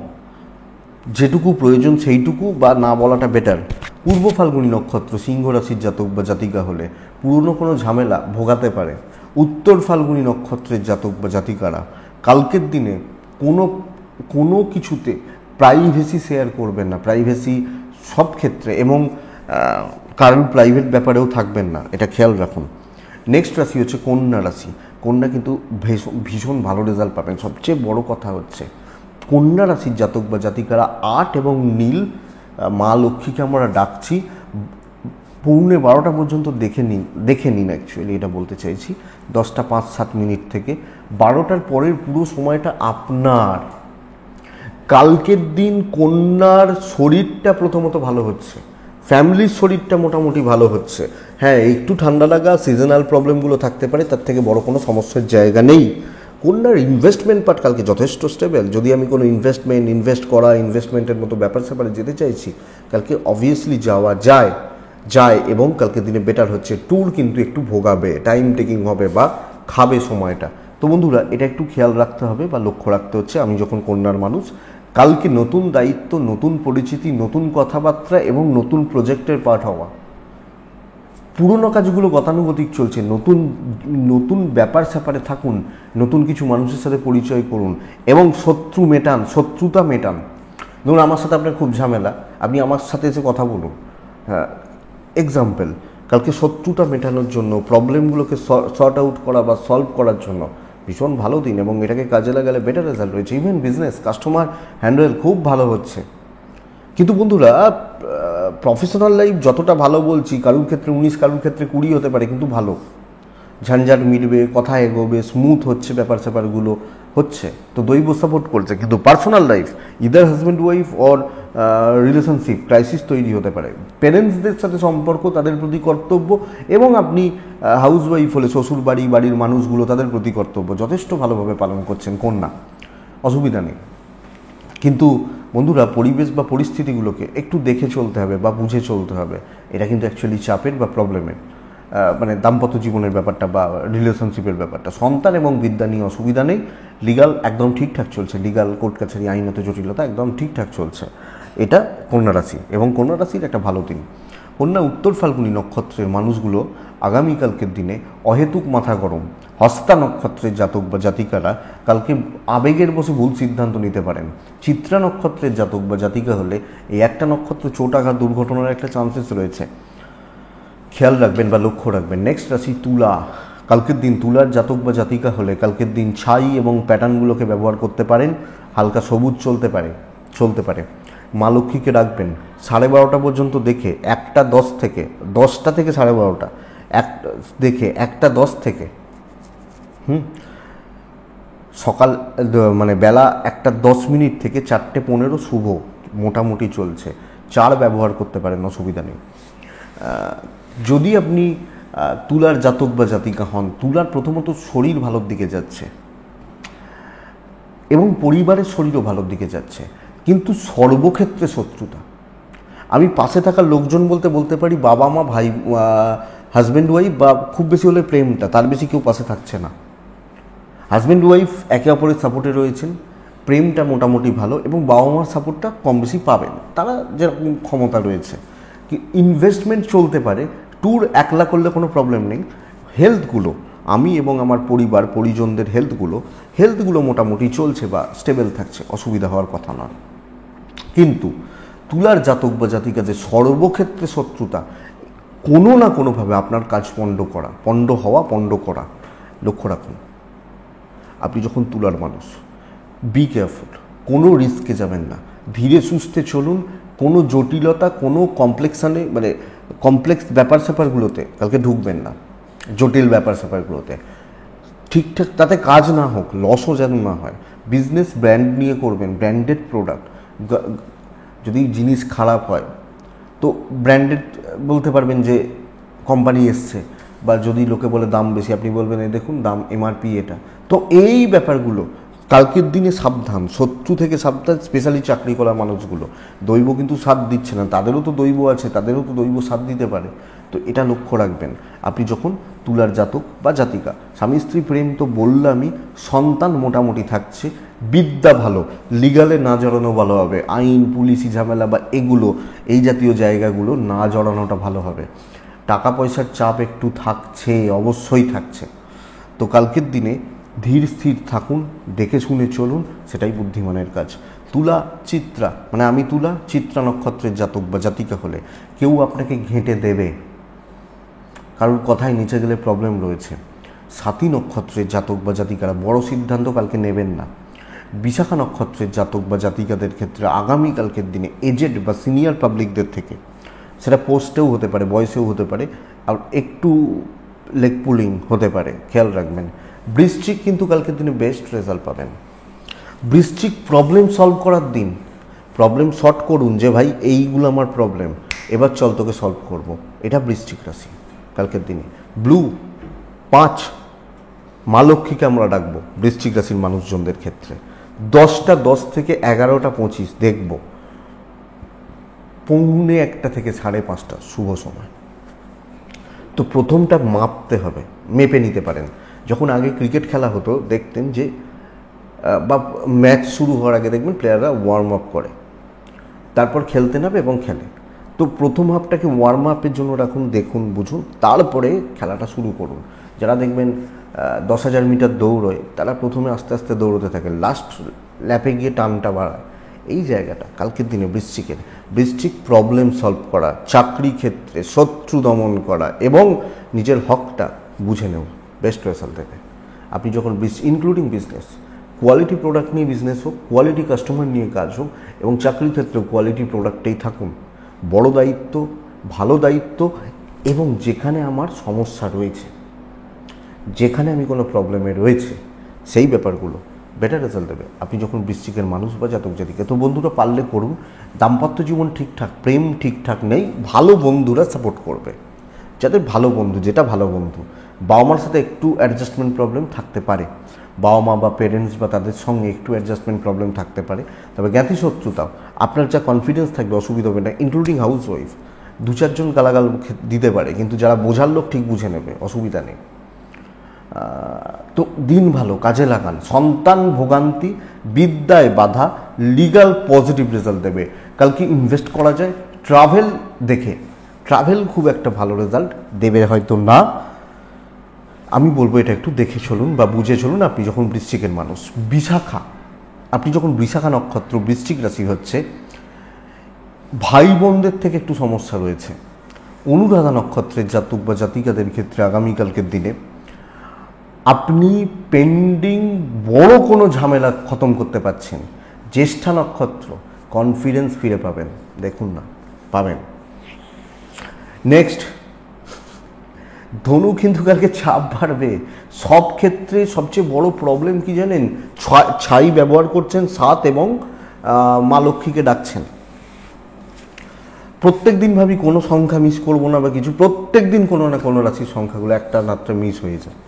[SPEAKER 1] যেটুকু প্রয়োজন সেইটুকু বা না বলাটা বেটার। পূর্ব ফাল্গুনী নক্ষত্র সিংহ রাশির জাতক বা জাতিকা হলে পুরনো কোনো ঝামেলা ভোগাতে পারে। উত্তর ফাল্গুনী নক্ষত্রের জাতক বা জাতিকারা কালকের দিনে কোনো কিছুতে প্রাইভেসি শেয়ার করবেন না, প্রাইভেসি সব ক্ষেত্রে, এবং কারণ প্রাইভেট ব্যাপারেও থাকবেন না, এটা খেয়াল রাখুন। নেক্সট রাশি হচ্ছে কন্যা রাশি। কন্যা কিন্তু ভীষণ ভালো রেজাল্ট পাবেন। সবচেয়ে বড় কথা হচ্ছে কন্যা রাশির জাতক বা জাতিকারা 8 এবং নীল, মা লক্ষ্মীকে আমরা ডাকছি, 11:45 পর্যন্ত দেখে নিন অ্যাকচুয়ালি এটা বলতে চাইছি। 10:05-7 থেকে 12টার পরের পুরো সময়টা আপনার। কালকের দিন কন্যার শরীরটা প্রথমত ভালো হচ্ছে, ফ্যামিলির শরীরটা মোটামুটি ভালো হচ্ছে। হ্যাঁ, একটু ঠান্ডা লাগা, সিজনাল প্রবলেমগুলো থাকতে পারে, তার থেকে বড় কোনো সমস্যার জায়গা নেই। কন্যার ইনভেস্টমেন্ট পার্ট কালকে যথেষ্ট স্টেবল। যদি আমি কোনো ইনভেস্টমেন্টের মতো ব্যাপার স্যাপারে যেতে চাইছি, কালকে অবভিয়াসলি যাওয়া যায় এবং কালকে দিনে বেটার হচ্ছে। ট্যুর কিন্তু একটু ভোগাবে, টাইম টেকিং হবে বা খাবে সময়টা। তো বন্ধুরা, এটা একটু খেয়াল রাখতে হবে বা লক্ষ্য রাখতে হচ্ছে। আমি যখন কন্যার মানুষ, কালকে নতুন দায়িত্ব, নতুন পরিচিতি, নতুন কথাবার্তা এবং নতুন প্রজেক্টের পার্ট হওয়া। পুরনো কাজগুলো গতানুগতিক চলছে, নতুন ব্যাপার স্যাপারে থাকুন, নতুন কিছু মানুষের সাথে পরিচয় করুন এবং শত্রুতা মেটান। ধরুন আমার সাথে আপনার খুব ঝামেলা, আপনি আমার সাথে এসে কথা বলুন। হ্যাঁ, এক্সাম্পল, কালকে শত্রুতা মেটানোর জন্য, প্রবলেমগুলোকে সর্ট আউট করা বা সলভ করার জন্য ভীষণ ভালো দিন এবং এটাকে কাজে লাগালে বেটার রেজাল্ট রয়েছে। ইভেন বিজনেস, কাস্টমার হ্যান্ডেল খুব ভালো হচ্ছে। কিন্তু বন্ধুরা, প্রফেশনাল লাইফ যতটা ভালো বলছি, কারুর ক্ষেত্রে 19, কারুর ক্ষেত্রে 20 হতে পারে, কিন্তু ভালো, ঝঞ্ঝাট মিটবে, কথা এগোবে, স্মুথ হচ্ছে, ব্যাপার স্যাপারগুলো হচ্ছে। তো দৈব সাপোর্ট করছে। কিন্তু personal life, either husband wife or relationship crisis তৈরি হতে পারে। প্যারেন্টসদের সাথে সম্পর্ক, তাদের প্রতি কর্তব্য, এবং আপনি হাউস ওয়াইফ হলে শ্বশুর বাড়ির মানুষগুলো, তাদের প্রতি কর্তব্য যথেষ্ট ভালোভাবে পালন করছেন কন্যা, অসুবিধা নেই। কিন্তু বন্ধুরা, পরিবেশ বা পরিস্থিতিগুলোকে একটু দেখে চলতে হবে বা বুঝে চলতে হবে। এটা কিন্তু অ্যাকচুয়ালি চাপের বা প্রবলেমের, মানে দাম্পত্য জীবনের ব্যাপারটা বা রিলেশনশিপের ব্যাপারটা। সন্তান এবং বিদ্যা নিয়ে অসুবিধা নেই, লিগাল একদম ঠিকঠাক চলছে, লিগাল কোর্ট কাছারি, আইনত জটিলতা একদম ঠিকঠাক চলছে। এটা কন্যা রাশি এবং কন্যা রাশির একটা ভালো দিন। কন্যা উত্তর ফাল্গুনী নক্ষত্রের মানুষগুলো আগামীকালকের দিনে অহেতুক মাথা গরম, হস্তা নক্ষত্রের জাতক বা জাতিকারা কালকে আবেগের বসে ভুল সিদ্ধান্ত নিতে পারেন। চিত্রা নক্ষত্রের জাতক বা জাতিকা হলে এই একটা নক্ষত্র চোট আঘাত দুর্ঘটনার একটা চান্সেস রয়েছে, খেয়াল রাখবেন বা লক্ষ্য রাখবেন। নেক্সট রাশি তুলা। কালকের দিন তুলার জাতক বা জাতিকা হলে কালকের দিন ছাই এবং প্যাটার্নগুলোকে ব্যবহার করতে পারেন, হালকা সবুজ চলতে পারে। মা লক্ষ্মীকে রাখবেন 12:30 পর্যন্ত দেখে 1:10 থেকে 10টা থেকে 12:30 দেখে 1:10 থেকে সকাল মানে বেলা 1:10 থেকে 4:15 শুভ মোটামুটি চলছে। 4 ব্যবহার করতে পারেন, অসুবিধা নেই। যদি আপনি তুলার জাতক বা জাতিকা হন, তুলার প্রথমত শরীর ভালোর দিকে যাচ্ছে এবং পরিবারের শরীরও ভালোর দিকে যাচ্ছে, কিন্তু সর্বক্ষেত্রে শত্রুতা। আমি পাশে থাকার লোকজন বলতে পারি বাবা মা, ভাই, হাজব্যান্ড ওয়াইফ, বা খুব বেশি হলে প্রেমটা, তার বেশি কেউ পাশে থাকছে না। হাজব্যান্ড ওয়াইফ একে অপরের সাপোর্টে রয়েছেন, প্রেমটা মোটামুটি ভালো এবং বাবা মার সাপোর্টটা কম বেশি পাবেন, তারা যেরকম ক্ষমতা রয়েছে। ইনভেস্টমেন্ট চলতে পারে, ট্যুর একলা করলে কোনো প্রবলেম নেই। হেলথগুলো, আমি এবং আমার পরিজনদের হেলথগুলো মোটামুটি চলছে বা স্টেবল থাকছে, অসুবিধা হওয়ার কথা না। কিন্তু তুলার জাতক বা জাতিকাদের সর্বক্ষেত্রে শত্রুতা, কোনো না কোনোভাবে আপনার কাজ পণ্ড করা লক্ষ্য রাখুন। আপনি যখন তুলার মানুষ, বি কেয়ারফুল, কোনো রিস্কে যাবেন না, ধীরে সুস্থে চলুন, কোনো জটিলতা, কোনো কমপ্লেক্স ব্যাপার স্যাপারগুলোতে কালকে ঢুকবেন না, জটিল ব্যাপার স্যাপারগুলোতে। ঠিকঠাক তাতে কাজ না হোক, লসও যেন না হয়। বিজনেস ব্র্যান্ড নিয়ে করবেন, ব্র্যান্ডেড প্রোডাক্ট। যদি জিনিস খারাপ হয় তো ব্র্যান্ডেড বলতে পারবেন যে কোম্পানি এসছে, বা যদি লোকে বলে দাম বেশি, আপনি বলবেন এই দেখুন দাম এমআরপি এটা। তো এই ব্যাপারগুলো কালকের দিনে সাবধান, শত্রু থেকে সাবধান, স্পেশালি চাকরি করা মানুষগুলো। দৈব কিন্তু সাথ দিচ্ছে না, তাদেরও তো দৈব আছে, তাদেরও তো দৈব সাথ দিতে পারে। তো এটা লক্ষ্য রাখবেন আপনি যখন তুলার জাতক বা জাতিকা। স্বামী স্ত্রী প্রেম তো বললামই, সন্তান মোটামুটি থাকছে, বিদ্যা ভালো, লিগালে না জড়ানো ভালো হবে, আইন পুলিশি ঝামেলা বা এই জাতীয় জায়গাগুলো না জড়ানোটা ভালো হবে। টাকা পয়সার চাপ একটু থাকছে, অবশ্যই থাকছে। তো কালকের দিনে ধীর স্থির থাকুন, দেখে শুনে চলুন, সেটাই বুদ্ধিমানের কাজ। তুলা চিত্রা, মানে আমি তুলা চিত্রা নক্ষত্রের জাতক বা জাতিকা হলে কেউ আপনাকে ঘেঁটে দেবে, কারোর কথায় নিচে গেলে প্রবলেম রয়েছে। সাথী নক্ষত্রের জাতক বা জাতিকারা বড় সিদ্ধান্ত কালকে নেবেন না। বিশাখা নক্ষত্রের জাতক বা জাতিকাদের ক্ষেত্রে আগামীকালকের দিনে এজেড বা সিনিয়র পাবলিকদের থেকে, সেটা পোস্টেও হতে পারে, বয়সেও হতে পারে, আর একটু লেগ পুলিং হতে পারে, খেয়াল রাখবেন। বৃশ্চিক কিন্তু কালকের দিনে বেস্ট রেজাল্ট পাবেন। বৃশ্চিক প্রবলেম সলভ করার দিন, প্রবলেম শর্ট করুন যে ভাই এইগুলো আমার প্রবলেম, এবার চল তোকে সলভ করব, এটা বৃশ্চিক রাশি কালকের দিনে। ব্লু 5 মা লক্ষ্মীকে আমরা ডাকবো বৃশ্চিক রাশির মানুষজনদের ক্ষেত্রে। 10:10 থেকে 11:25 দেখব, 1:45 থেকে 5:30 শুভ সময়। তো প্রথমটা মাপতে হবে, মেপে নিতে পারেন। যখন আগে ক্রিকেট খেলা হতো দেখতেন যে বা ম্যাচ শুরু হওয়ার আগে দেখবেন প্লেয়াররা ওয়ার্ম আপ করে, তারপর খেলতে নামে এবং খেলে। তো প্রথম হাফটাকে ওয়ার্ম আপের জন্য রাখুন, দেখুন, বুঝুন, তারপরে খেলাটা শুরু করুন। যারা দেখবেন 10,000 মিটার দৌড়য়, তারা প্রথমে আস্তে আস্তে দৌড়তে থাকে, লাস্ট ল্যাপে গিয়ে টানটা বাড়ায়। এই জায়গাটা কালকের দিনে বৃশ্চিক প্রবলেম সলভ করা, চাকরি ক্ষেত্রে শত্রু দমন করা এবং নিজের হকটা বুঝে নেওয়া বেস্ট রেজাল্ট দেবে। আপনি যখন ইনক্লুডিং বিজনেস, কোয়ালিটি প্রোডাক্ট নিয়ে বিজনেস হোক, কোয়ালিটি কাস্টমার নিয়ে কাজ হোক, এবং চাকরির ক্ষেত্রে কোয়ালিটি প্রোডাক্টেই থাকুন। বড় দায়িত্ব, ভালো দায়িত্ব, এবং যেখানে আমার সমস্যা রয়েছে, যেখানে আমি কোনো প্রবলেমে রয়েছে, সেই ব্যাপারগুলো বেটার রেজাল্ট দেবে আপনি যখন বৃশ্চিকের মানুষ বা জাতক জাতিকা। তো বন্ধুরা পারলে করুন। দাম্পত্য জীবন ঠিকঠাক, প্রেম ঠিকঠাক নেই, ভালো বন্ধুরা সাপোর্ট করবে, যাদের ভালো বন্ধু, যেটা ভালো বন্ধু। বাবা মার সাথে একটু অ্যাডজাস্টমেন্ট প্রবলেম থাকতে পারে, বাবা মা বা পেরেন্টস বা তাদের সঙ্গে একটু অ্যাডজাস্টমেন্ট প্রবলেম থাকতে পারে, তবে জ্ঞাতি শত্রুতাও আপনার যা কনফিডেন্স থাকবে অসুবিধা হবে না। ইনক্লুডিং হাউস ওয়াইফ 2-4 জন গালাগাল দিতে পারে, কিন্তু যারা বোঝার লোক ঠিক বুঝে নেবে, অসুবিধা নেই। তো দিন ভালো, কাজে লাগান। সন্তান ভোগান্তি, বিদ্যায় বাধা, লিগাল পজিটিভ রেজাল্ট দেবে। কালকে ইনভেস্ট করা যায় ট্রাভেল দেখে, ট্রাভেল খুব একটা ভালো রেজাল্ট দেবে হয়তো না, আমি বলবো এটা একটু দেখে চলুন বা বুঝে চলুন। আপনি যখন বৃশ্চিকের মানুষ, আপনি যখন বিশাখা নক্ষত্র, বৃশ্চিক রাশি হচ্ছে, ভাই বোনদের থেকে একটু সমস্যা রয়েছে। অনুরাধা নক্ষত্রের জাতক বা জাতিকাদের ক্ষেত্রে আগামীকালকের দিনে আপনি পেন্ডিং বড় কোনো ঝামেলা খতম করতে পারছেন। জ্যেষ্ঠা নক্ষত্র, কনফিডেন্স ফিরে পাবেন, দেখুন না পাবেন। নেক্সট, ধনু কিন্তু কালকে চাপ বাড়বে সব ক্ষেত্রে। সবচেয়ে বড় প্রবলেম কি জানেন? ছাই ব্যবহার করছেন 7 এবং মা লক্ষ্মীকে ডাকছেন। প্রত্যেক দিন ভাবি কোনো সংখ্যা মিস করবো না বা কিছু, প্রত্যেক দিন কোনো না কোনো রাশির সংখ্যাগুলো একটা মাত্র মিস হয়ে যায়।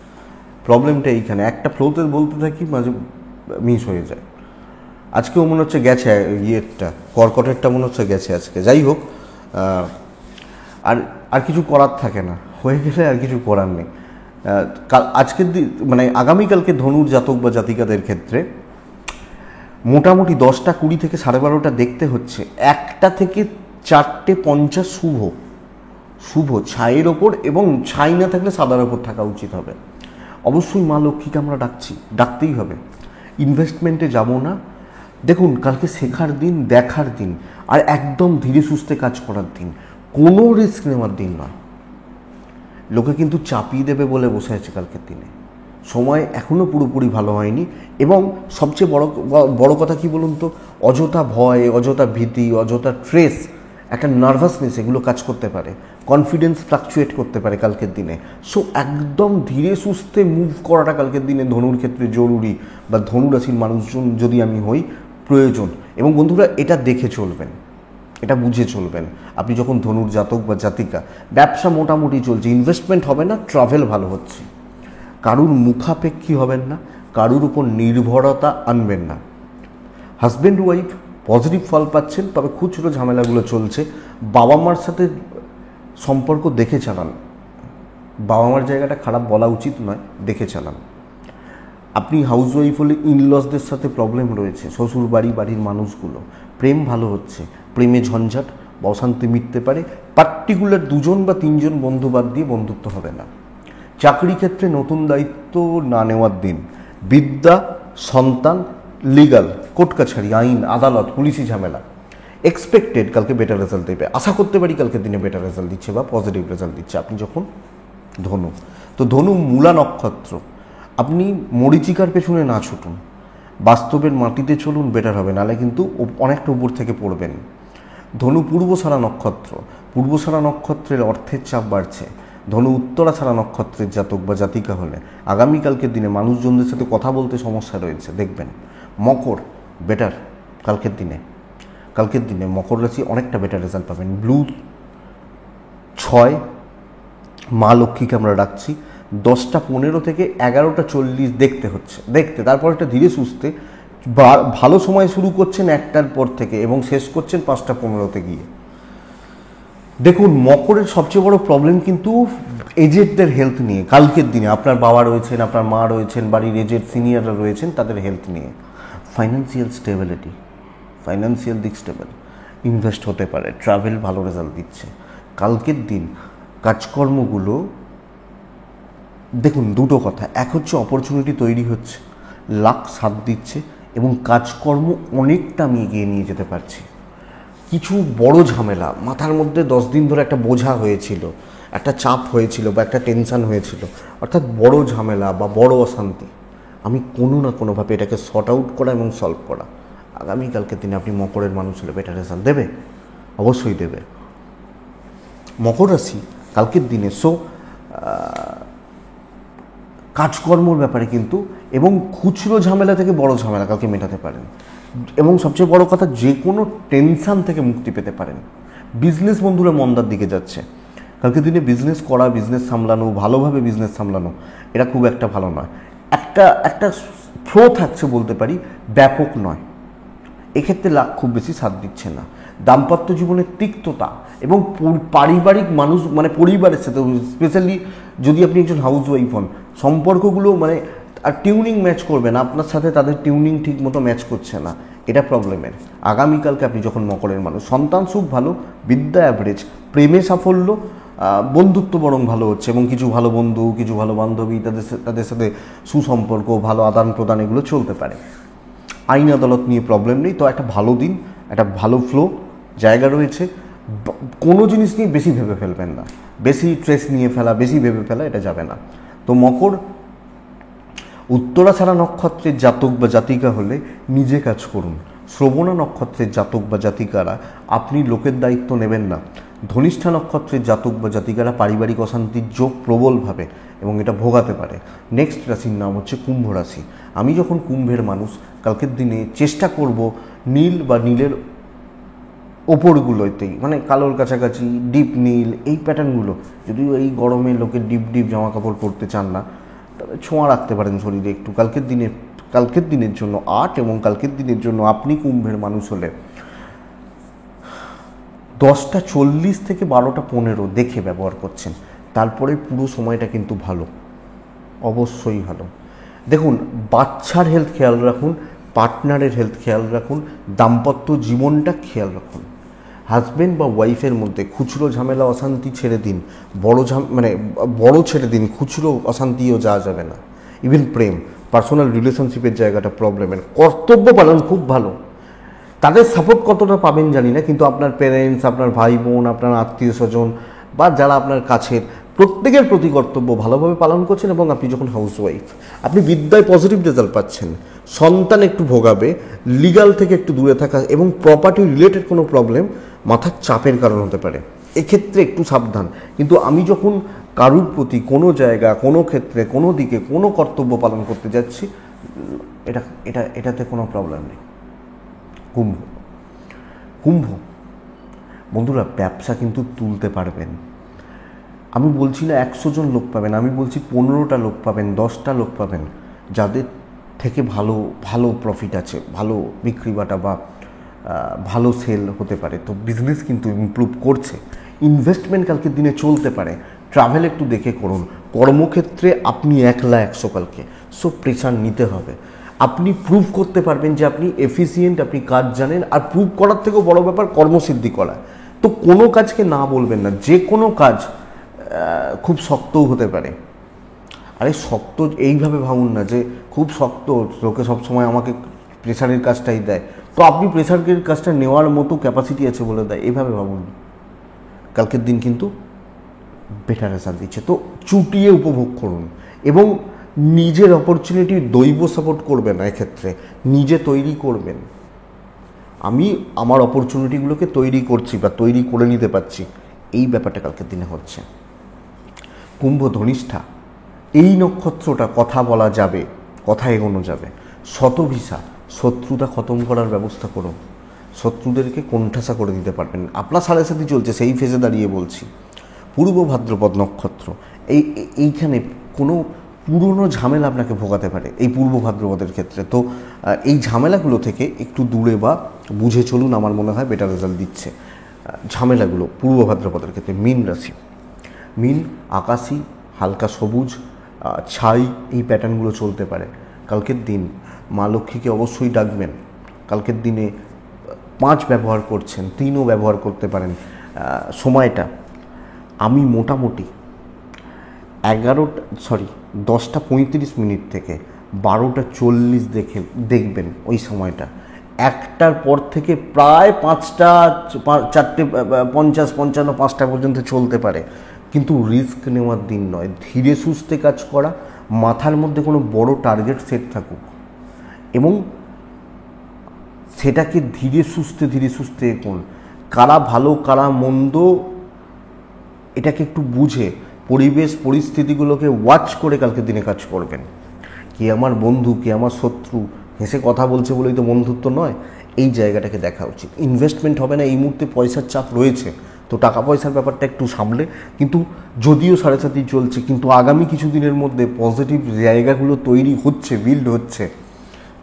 [SPEAKER 1] প্রবলেমটা এইখানে, একটা ফ্লোতে বলতে থাকি মাঝে মিস হয়ে যায়। আজকেও মনে হচ্ছে গেছে, কর্কটেরটা মনে হচ্ছে গেছে আজকে। যাই হোক, আর কিছু করার থাকে না, হয়ে গেলে আর কিছু করার নেই। আজকের দিন মানে আগামীকালকে ধনুর জাতক বা জাতিকাদের ক্ষেত্রে মোটামুটি 10টা 20 থেকে 12:30 দেখতে হচ্ছে 1টা থেকে 4:50 শুভ ছাইয়ের ওপর, এবং ছাই না থাকলে সাদার ওপর থাকা উচিত হবে। অবশ্যই মা লক্ষ্মীকে আমরা ডাকতেই হবে। ইনভেস্টমেন্টে যাব না। দেখুন, কালকে শেখার দিন, দেখার দিন, আর একদম ধীরে সুস্থে কাজ করার দিন, কোনো রিস্ক নেওয়ার দিন নয়। লোকে কিন্তু চাপিয়ে দেবে বলে বসে আছে কালকের দিনে। সময় এখনও পুরোপুরি ভালো হয়নি। এবং সবচেয়ে বড় কথা কি বলুন তো, অযথা ভয়, অযথা ভীতি, অযথা স্ট্রেস, একটা নার্ভাসনেস, এগুলো কাজ করতে পারে। কনফিডেন্স ফ্লাকচুয়েট করতে পারে কালকের দিনে। সো একদম ধীরে সুস্থে মুভ করাটা কালকের দিনে ধনুর ক্ষেত্রে জরুরি, বা ধনুরাশির মানুষজন যদি আমি হই প্রয়োজন। এবং বন্ধুরা, এটা দেখে চলবেন, এটা বুঝে চলবেন। আপনি যখন ধনুর জাতক বা জাতিকা, ব্যবসা মোটামুটি চলছে, ইনভেস্টমেন্ট হবে না, ট্রাভেল ভালো হচ্ছে, কারুর মুখাপেক্ষী হবেন না, কারুর উপর নির্ভরতা আনবেন না। হাজব্যান্ড ওয়াইফ পজিটিভ ফল পাচ্ছেন, তবে খুচরো ঝামেলাগুলো চলছে। বাবা মার সাথে সম্পর্ক দেখে চালান, বাবা মার জায়গাটা খারাপ বলা উচিত নয়, দেখে চালান। আপনি হাউস ওয়াইফ হলে ইনলসদের সাথে প্রবলেম রয়েছে, শ্বশুর বাড়ির মানুষগুলো। প্রেম ভালো হচ্ছে, প্রেমে ঝঞ্ঝাট বা অশান্তি মিটতে পারে। পার্টিকুলার 2জন বা 3জন বন্ধু বাদ দিয়ে বন্ধুত্ব হবে না। চাকরি ক্ষেত্রে নতুন দায়িত্ব না নেওয়ার দিন। বিদ্যা, সন্তান, লিগাল, কোর্ট কাছারি, আইন, আদালত, পুলিশি ঝামেলা এক্সপেক্টেড কালকে বেটার রেজাল্ট দেবে। আশা করতে পারি কালকের দিনে বেটার রেজাল্ট দিচ্ছে বা পজিটিভ রেজাল্ট দিচ্ছে আপনি যখন ধনু। তো ধনু মূলা নক্ষত্র, আপনি মরিচিকার পেছনে না ছুটুন, বাস্তবের মাটিতে চলুন, বেটার হবে, নাহলে কিন্তু অনেকটা উপর থেকে পড়বেন। ধনু পূর্বসারা নক্ষত্র, পূর্বসারা নক্ষত্রের অর্থের চাপ বাড়ছে। ধনু উত্তরাছাড়া নক্ষত্রের জাতক বা জাতিকা হলে আগামীকালকের দিনে মানুষজনদের সাথে কথা বলতে সমস্যা রয়েছে, দেখবেন। মকর, বেটার কালকের দিনে মকর রাশি অনেকটা বেটার রেজাল্ট পাবেন। ব্লু 6, মা লক্ষ্মীকে আমরা ডাকছি। 10:15 থেকে 11:40 দেখতে তারপর একটা ধীরে সুস্থে ভালো সময় শুরু করছেন 1টার পর থেকে এবং শেষ করছেন 5:15 গিয়ে। দেখুন, মকরের সবচেয়ে বড় প্রবলেম কিন্তু এজেডদের হেলথ নিয়ে। কালকের দিনে আপনার বাবা রয়েছেন, আপনার মা রয়েছেন, বাড়ির এজেড সিনিয়ররা রয়েছেন, তাদের হেলথ নিয়ে। ফাইন্যান্সিয়াল দিক স্টেবল, ইনভেস্ট হতে পারে, ট্রাভেল ভালো রেজাল্ট দিচ্ছে কালকের দিন। কাজকর্মগুলো দেখুন, দুটো কথা, এক হচ্ছে অপরচুনিটি তৈরি হচ্ছে, লাক সাথ দিচ্ছে, এবং কাজকর্ম অনেকটা আমি এগিয়ে নিয়ে যেতে পারছি। কিছু বড় ঝামেলা মাথার মধ্যে 10 দিন ধরে একটা বোঝা হয়েছিল, একটা চাপ হয়েছিল বা একটা টেনশান হয়েছিল, অর্থাৎ বড় ঝামেলা বা বড় অশান্তি, আমি কোনো না কোনোভাবে এটাকে শর্ট আউট করা এবং সলভ করা। আগামীকালকের দিনে আপনি মকরের মানুষ হলে বেটার রেজাল্ট দেবে, অবশ্যই দেবে। মকর রাশি কালকের দিনে কাজকর্মর ব্যাপারে কিন্তু, এবং খুচরো ঝামেলা থেকে বড় ঝামেলা কালকে মেটাতে পারেন, এবং সবচেয়ে বড় কথা, যে কোনো টেনশান থেকে মুক্তি পেতে পারেন। বিজনেস বন্ধুরা মন্দার দিকে যাচ্ছে কালকের দিনে। বিজনেস করা, বিজনেস সামলানো, ভালোভাবে বিজনেস সামলানো, এটা খুব একটা ভালো নয়। একটা ফ্লো থাকছে বলতে পারি, ব্যাপক নয়। এক্ষেত্রে লাভ খুব বেশি সাথ দিচ্ছে না। দাম্পত্য জীবনের তিক্ততা এবং পারিবারিক মানুষ, মানে পরিবারের সাথে, স্পেশালি যদি আপনি একজন হাউস ওয়াইফ হন, সম্পর্কগুলো মানে আর টিউনিং ম্যাচ করবে না আপনার সাথে, তাদের টিউনিং ঠিক মতো ম্যাচ করছে না, এটা প্রবলেমের। আগামীকালকে আপনি যখন মকরের মানুষ, সন্তান সুখ ভালো, বিদ্যা অ্যাভারেজ, প্রেমে সাফল্য, বন্ধুত্ব বরং ভালো হচ্ছে এবং কিছু ভালো বন্ধু, কিছু ভালো বান্ধবী, তাদের সাথে সুসম্পর্ক, ভালো আদান প্রদান এগুলো চলতে পারে। আইন আদালত নিয়ে প্রবলেম নেই। তো একটা ভালো দিন, একটা ভালো ফ্লো জায়গা রয়েছে। কোনো জিনিস নিয়ে বেশি ভেবে ফেলবেন না, বেশি স্ট্রেস নিয়ে ফেলা, বেশি ভেবে ফেলা এটা যাবে না। তো মকর, উত্তরাছাড়া নক্ষত্রের জাতক বা জাতিকা হলে নিজে কাজ করুন। শ্রবণা নক্ষত্রের জাতক বা জাতিকারা আপনি লোকের দায়িত্ব নেবেন না। ধনিষ্ঠা নক্ষত্রের জাতক বা জাতিকারা পারিবারিক অশান্তির যোগ প্রবলভাবে এবং এটা ভোগাতে পারে। নেক্সট রাশির নাম হচ্ছে কুম্ভ রাশি। আমি যখন কুম্ভের মানুষ, কালকের দিনে চেষ্টা করব নীল বা নীলের ওপরগুলোতেই, মানে কালোর কাছাকাছি ডিপ নীল, এই প্যাটার্নগুলো, যদিও এই গরমে লোকে ডিপ ডিপ জামা কাপড় পরতে চান না, তবে ছোঁয়া রাখতে পারেন শরীরে একটু। কালকের দিনের জন্য আর্ট এবং কালকের দিনের জন্য আপনি কুম্ভের মানুষ হলে 10:40 থেকে 12:15 দেখে ব্যবহার করছেন, তারপরে পুরো সময়টা কিন্তু ভালো, অবশ্যই ভালো। দেখুন, বাচ্চার হেলথ খেয়াল রাখুন, পার্টনারের হেলথ খেয়াল রাখুন, দাম্পত্য জীবনটা খেয়াল রাখুন। হাজব্যান্ড বা ওয়াইফের মধ্যে খুচরো ঝামেলা অশান্তি ছেড়ে দিন, বড় ছেড়ে দিন, খুচরো অশান্তিও যাওয়া যাবে না। ইভেন প্রেম, পার্সোনাল রিলেশনশিপের জায়গাটা প্রবলেমের। কর্তব্য পালন খুব ভালো, তাদের সাপোর্ট কতটা পাবেন জানি না, কিন্তু আপনার প্যারেন্টস, আপনার ভাই বোন, আপনার আত্মীয় স্বজন বা যারা আপনার কাছের, প্রত্যেকের প্রতি কর্তব্য ভালোভাবে পালন করছেন। এবং আপনি যখন হাউসওয়াইফ, আপনি বিদ্যায় পজিটিভ রেজাল্ট পাচ্ছেন। সন্তান একটু ভোগাবে, লিগাল থেকে একটু দূরে থাকা এবং প্রপার্টি রিলেটেড কোনো প্রবলেম মাথার চাপের কারণ হতে পারে, এক্ষেত্রে একটু সাবধান। কিন্তু আমি যখন কারুর প্রতি কোনো জায়গা, কোনো ক্ষেত্রে, কোনো দিকে কোনো কর্তব্য পালন করতে যাচ্ছি, এটাতে কোনো প্রবলেম নেই। কুম্ভ বন্ধুরা, ব্যবসা কিন্তু তুলতে পারবেন। আমি বলছি না 100 জন লোক পাবেন, আমি বলছি 15টা লোক পাবেন, 10টা লোক পাবেন, যাদের থেকে ভালো ভালো প্রফিট আছে, ভালো বিক্রি বাটা বা ভালো সেল হতে পারে। তো বিজনেস কিন্তু ইমপ্রুভ করছে। ইনভেস্টমেন্ট কালকের দিনে চলতে পারে। ট্রাভেল একটু দেখে করুন। কর্মক্ষেত্রে আপনি 100 কালকে, সো প্রেশার নিতে হবে। আপনি প্রুভ করতে পারবেন যে আপনি এফিসিয়েন্ট, আপনি কাজ জানেন। আর প্রুভ করার থেকেও বড় ব্যাপার কর্মসিদ্ধি করা। তো কোনো কাজকে না বলবেন না, যে কোনো কাজ খুব শক্তও হতে পারে। আরে শক্ত এইভাবে ভাবুন না যে খুব শক্ত, লোকে সবসময় আমাকে প্রেশারের কাজটাই দেয়, তো আপনি প্রেশারের কাজটা নেওয়ার মতো ক্যাপাসিটি আছে বলে দেয়, এইভাবে ভাবুন। কালকের দিন কিন্তু বেটার রেজাল্ট দিচ্ছে, তো চুটিয়ে উপভোগ করুন। এবং নিজের অপরচুনিটি দৈব সাপোর্ট করবে না, এক্ষেত্রে নিজে তৈরি করবেন। আমি আমার অপরচুনিটিগুলোকে তৈরি করছি বা তৈরি করে নিতে পারছি, এই ব্যাপারটা কালকের দিনে হচ্ছে। কুম্ভ ধনিষ্ঠা, এই নক্ষত্রটা কথা বলা যাবে, কথা এগোনো যাবে। শতভিসা, শত্রুতা খতম করার ব্যবস্থা করুন, শত্রুদেরকে কোণঠাসা করে দিতে পারবেন। আপনার 7.5 চলছে, সেই ফেজে দাঁড়িয়ে বলছি। পূর্ব ভাদ্রপদ নক্ষত্র, এইখানে কোনো পুরনো ঝামেলা আপনাকে ভোগাতে পারে এই পূর্ব ভাদ্রপদের ক্ষেত্রে। তো এই ঝামেলাগুলো থেকে একটু দূরে বা বুঝে চলুন, আমার মনে হয় বেটার রেজাল্ট দিচ্ছে ঝামেলাগুলো পূর্ব ভাদ্রপদের ক্ষেত্রে। মীন রাশি, মীন আকাশি, হালকা সবুজ, ছাই, এই প্যাটার্নগুলো চলতে পারে। কালকের দিন মা লক্ষ্মীকে অবশ্যই ডাকবেন। কালকের দিনে 5 ব্যবহার করছেন, 3ও ব্যবহার করতে পারেন। সময়টা আমি মোটামুটি 10:35 থেকে 12:40 দেখবেন ওই সময়টা। 1টার পর থেকে প্রায় 5টা, 4:50, 55, 5টা পর্যন্ত চলতে পারে। কিন্তু রিস্ক নেওয়ার দিন নয়, ধীরে সুস্থে কাজ করা, মাথার মধ্যে কোনো বড় টার্গেট সেট থাকুক এবং সেটাকে ধীরে সুস্থে করুন। কারা ভালো কারা মন্দ এটাকে একটু বুঝে পরিবেশ পরিস্থিতিগুলোকে ওয়াচ করে কালকের দিনে কাজ করবেন। কে আমার বন্ধু, কে আমার শত্রু, হেসে কথা বলছে বলেই তো বন্ধুত্ব নয়, এই জায়গাটাকে দেখা উচিত। ইনভেস্টমেন্ট হবে না, এই মুহূর্তে পয়সার চাপ রয়েছে, তো টাকা পয়সার ব্যাপারটা একটু সামলে। কিন্তু যদিও 7.5 চলছে, কিন্তু আগামী কিছু দিনের মধ্যে পজিটিভ জায়গাগুলো তৈরি হচ্ছে, বিল্ড হচ্ছে।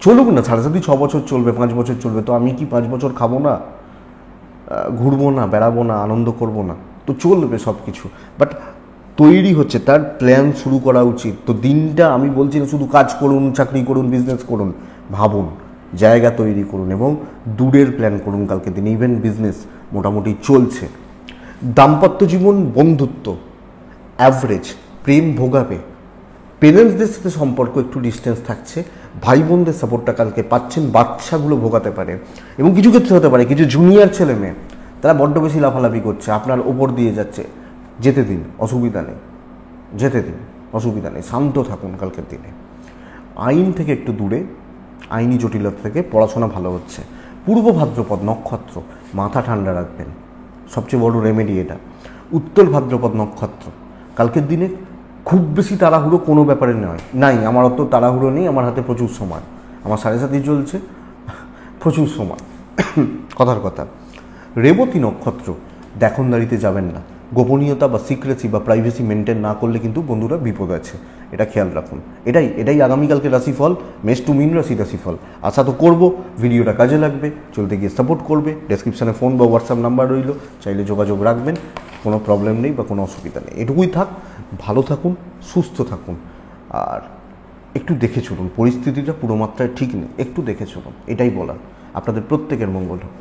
[SPEAKER 1] চলুক না, 7.5 6 বছর চলবে, 5 বছর চলবে, তো আমি কি 5 বছর খাবো না, ঘুরবো না, বেড়াবো না, আনন্দ করবো না? তো চলবে সব কিছু, বাট তৈরি হচ্ছে, তার প্ল্যান শুরু করা উচিত। তো দিনটা আমি বলছি না শুধু কাজ করুন, চাকরি করুন, বিজনেস করুন, ভাবুন জায়গা তৈরি করুন এবং দূরের প্ল্যান করুন কালকে দিন। ইভেন্ট বিজনেস মোটামুটি চলছে। দাম্পত্য জীবন, বন্ধুত্ব অ্যাভারেজ, প্রেম ভোগাবে, পেরেন্টসদের সাথে সম্পর্ক একটু ডিস্টেন্স থাকছে, ভাই বোনদের সাপোর্টটা কালকে পাচ্ছেন, বাচ্চাগুলো ভোগাতে পারে এবং কিছু ক্ষেত্রে হতে পারে কিছু জুনিয়র ছেলে মেয়ে তারা বড্ড বেশি লাফালাফি করছে, আপনার ওপর দিয়ে যাচ্ছে, যেতে দিন, অসুবিধা নেই, যেতে দিন, অসুবিধা নেই, শান্ত থাকুন কালকের দিনে। আইন থেকে একটু দূরে, আইনি জটিলতা থেকে পড়াশোনা ভালো হচ্ছে। পূর্ব ভাদ্রপদ নক্ষত্র, মাথা ঠান্ডা রাখবেন, সবচেয়ে বড় রেমেডি এটা। উত্তর ভাদ্রপদ নক্ষত্র, কালকের দিনে খুব বেশি তাড়াহুড়ো কোনো ব্যাপারে নাই, আমার অত তাড়াহুড়ো নেই, আমার হাতে প্রচুর সময়, আমার 7:30 চলছে, প্রচুর সময়, কথার কথা। রেবতী নক্ষত্র, দেখনদারিতে যাবেন না, গোপনীয়তা বা সিক্রেসি বা প্রাইভেসি মেনটেন না করলে কিন্তু বন্ধুরা বিপদ আছে, এটা খেয়াল রাখুন। এটাই আগামীকালকে রাশিফল, মেষ টু মীন রাশিফল। আশা তো করবো ভিডিওটা কাজে লাগবে, চলতে গিয়ে সাপোর্ট করবে। ডেসক্রিপশানে ফোন বা হোয়াটসঅ্যাপ নাম্বার রইল, চাইলে যোগাযোগ রাখবেন, কোনো প্রবলেম নেই বা কোনো অসুবিধা নেই। এটুকুই থাক, ভালো থাকুন, সুস্থ থাকুন, আর একটু দেখে চলুন, পরিস্থিতিটা পুরো মাত্রায় ঠিক নেই, একটু দেখে চলুন, এটাই বলার। আপনাদের প্রত্যেকের মঙ্গল হোক।